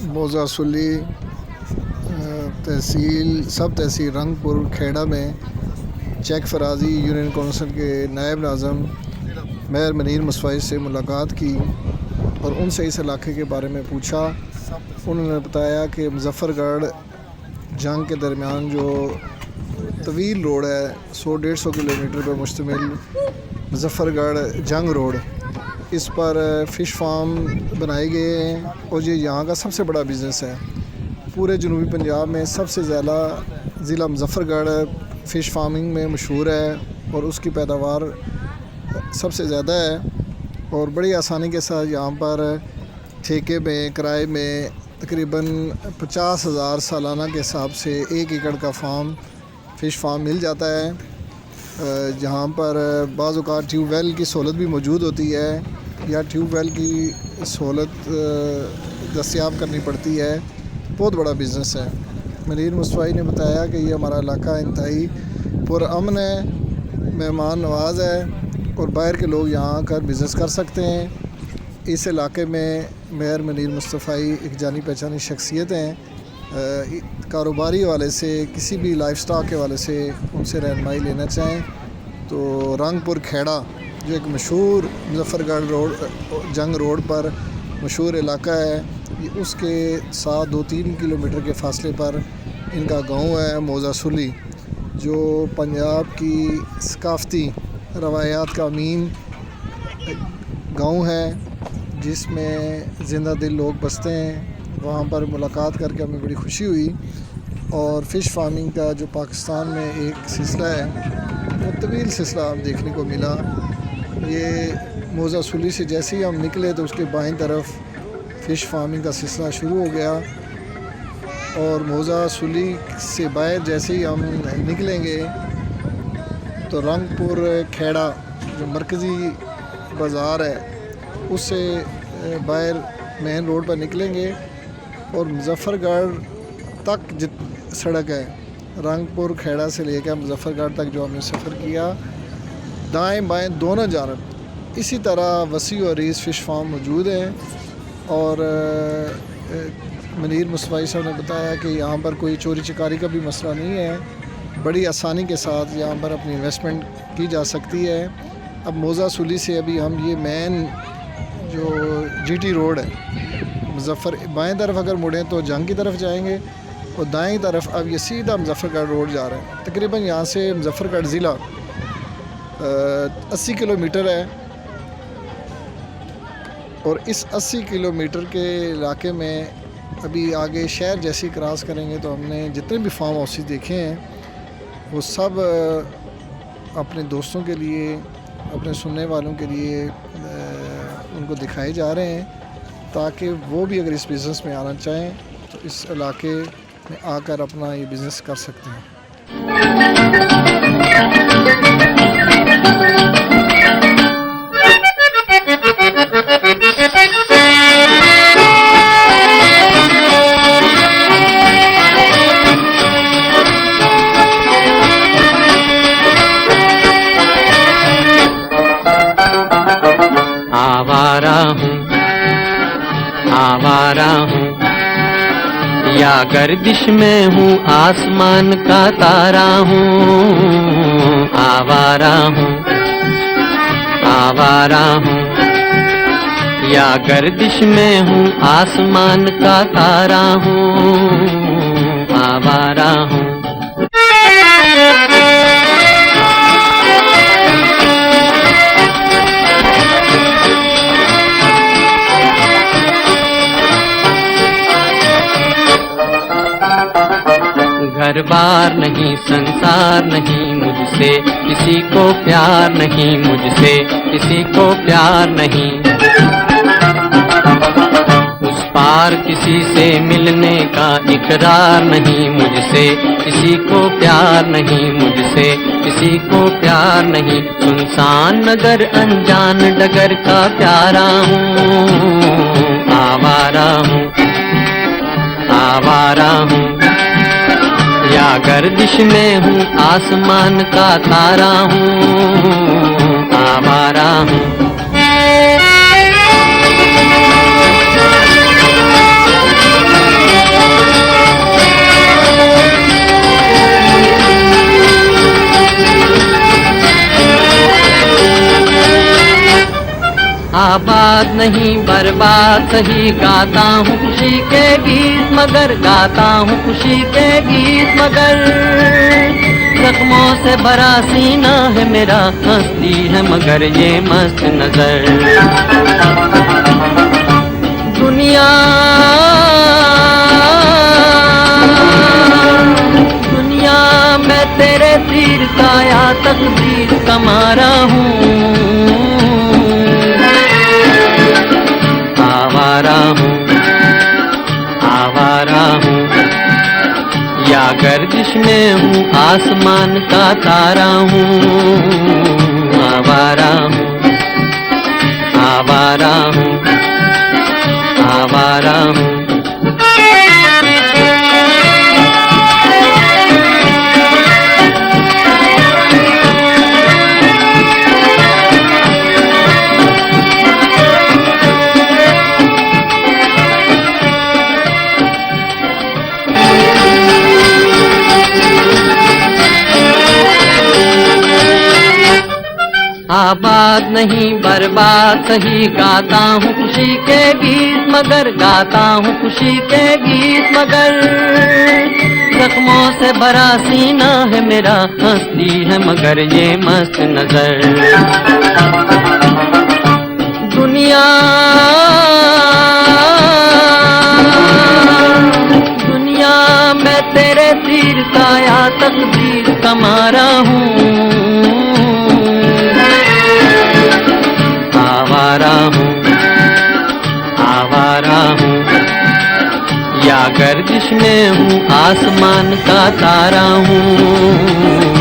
मोजासुली तहसील सब तहसील रंगपुर खेड़ा में check फराजी union council के नायब नाज़म मेयर मनीर मुस्तफ़ी से मुलाकात की और उनसे इस इलाके के बारे में पूछा। उन्होंने बताया कि मुज़फ़्फ़रगढ़ जंग के दरमियान जो तवील रोड है 100-150 किलोमीटर पर मुश्तमिल मुज़फ़्फ़रगढ़ जंग रोड, इस पर फ़िश फार्म बनाए गए हैं और ये यहाँ का सबसे बड़ा बिज़नेस है। पूरे जनूबी पंजाब में सबसे ज़्यादा ज़िला मुज़फ़्फ़रगढ़ फ़िश फार्मिंग में मशहूर है और उसकी पैदावार सबसे ज़्यादा है और बड़ी आसानी के साथ यहाँ पर ठेके में किराए में तकरीबन 50,000 सालाना के हिसाब से 1 एकड़ का फ़िश फार्म मिल जाता है। जहाँ पर बाज़ औक़ात ट्यूबवेल की सहूलत भी मौजूद होती है या ट्यूबवेल की सहूलत दस्तयाब करनी पड़ती है। बहुत बड़ा बिज़नेस है। मनीर मुस्तफ़ी ने बताया कि ये हमारा इलाका इंतहाई पुरअमन है, मेहमान नवाज़ है और बाहर के लोग यहाँ आकर बिज़नेस कर सकते हैं। इस इलाके में मेयर मनीर मुस्तफ़ी एक जानी पहचानी शख्सियत हैं। कारोबारी वाले से किसी भी लाइफ स्टॉक के वाले से उनसे रहनुमाई लेना चाहें तो रंगपुर खेड़ा जो एक मशहूर मुज़फ़्फ़रगढ़ रोड जंग रोड पर मशहूर इलाका है, ये उसके साथ 2-3 किलोमीटर के फ़ासले पर इनका गांव है मोजासुली, जो पंजाब की सकाफ़ती रवायात का अमीन गांव है जिसमें ज़िंदा दिल लोग बसते हैं। वहाँ पर मुलाकात करके हमें बड़ी खुशी हुई और फ़िश फार्मिंग का जो पाकिस्तान में एक सिलसिला है वो तवील सिलसिला देखने को मिला। ये मोजासुली से जैसे ही हम निकले तो उसके बाईं तरफ फ़िश फार्मिंग का सिलसिला शुरू हो गया और मोजासुली से बाहर जैसे ही हम निकलेंगे तो रंगपुर खेड़ा जो मरकज़ी बाज़ार है उससे बाहर मेन रोड पर निकलेंगे और मुज़फ़्फ़रगढ़ तक सड़क है, रंगपुर खेड़ा से लेकर मुज़फ़्फ़रगढ़ तक जो हमने सफ़र किया, दाएं बाएं दोनों जानब इसी तरह वसी और रीस फ़िश फार्म मौजूद हैं। और मनीर मुस्तफ़ी साहब ने बताया कि यहाँ पर कोई चोरी चकारी का भी मसला नहीं है, बड़ी आसानी के साथ यहाँ पर अपनी इन्वेस्टमेंट की जा सकती है। अब मोजासुली से अभी हम ये मेन जो GT रोड है बाएं तरफ अगर मुड़ें तो जंग की तरफ जाएंगे और दाएं तरफ अब ये सीधा मुज़फ़्फ़रगढ़ रोड जा रहे हैं। तकरीबन यहाँ से मुज़फ़्फ़रगढ़ ज़िला 80 किलोमीटर है और इस 80 किलोमीटर के इलाके में अभी आगे शहर जैसे ही क्रॉस करेंगे तो हमने जितने भी फार्म हाउसेस देखे हैं वो सब अपने दोस्तों के लिए, अपने सुनने वालों के लिए उनको दिखाए जा रहे हैं ताकि वो भी अगर इस बिज़नेस में आना चाहें तो इस इलाके में आकर अपना ये बिज़नेस कर सकते हैं। आवारा हूँ या गर्दिश में हूँ, आसमान का तारा हूँ। आवारा हूँ या गर्दिश में हूँ, आसमान का तारा हूँ। आवारा हूँ घर बार नहीं, संसार नहीं, मुझसे किसी को प्यार नहीं, मुझसे किसी को प्यार नहीं। उस पार किसी से मिलने का इकरार नहीं, मुझसे किसी को प्यार नहीं, मुझसे किसी को प्यार नहीं। सुनसान नगर अनजान डगर का प्यारा हूँ। आवारा हूँ या गर्दिश में हूँ, आसमान का तारा हूँ। आवारा हूँ आबाद नहीं बर्बाद सही, गाता हूँ खुशी के गीत मगर, गाता हूँ खुशी के गीत मगर। जख्मों से भरा सीना है मेरा, हंसती है मगर ये मस्त नजर। दुनिया दुनिया मैं तेरे तीर का या तकदीर का मारा हूँ। आवारा हूँ, आवारा हूँ, या गर्दिश में हूँ आसमान का तारा हूँ। आवारा हूँ, आवारा हूँ, आवारा हूँ। आबाद नहीं बर्बाद सही, गाता हूँ खुशी के गीत मगर, गाता हूँ खुशी के गीत मगर। जख्मों से भरा सीना है मेरा, हंसती है मगर ये मस्त नजर। दुनिया दुनिया मैं तेरे तीर का या तकदीर का मारा हूँ। आवारा हूँ, आवारा हूँ, या गर्दिश में हूँ आसमान का तारा हूँ।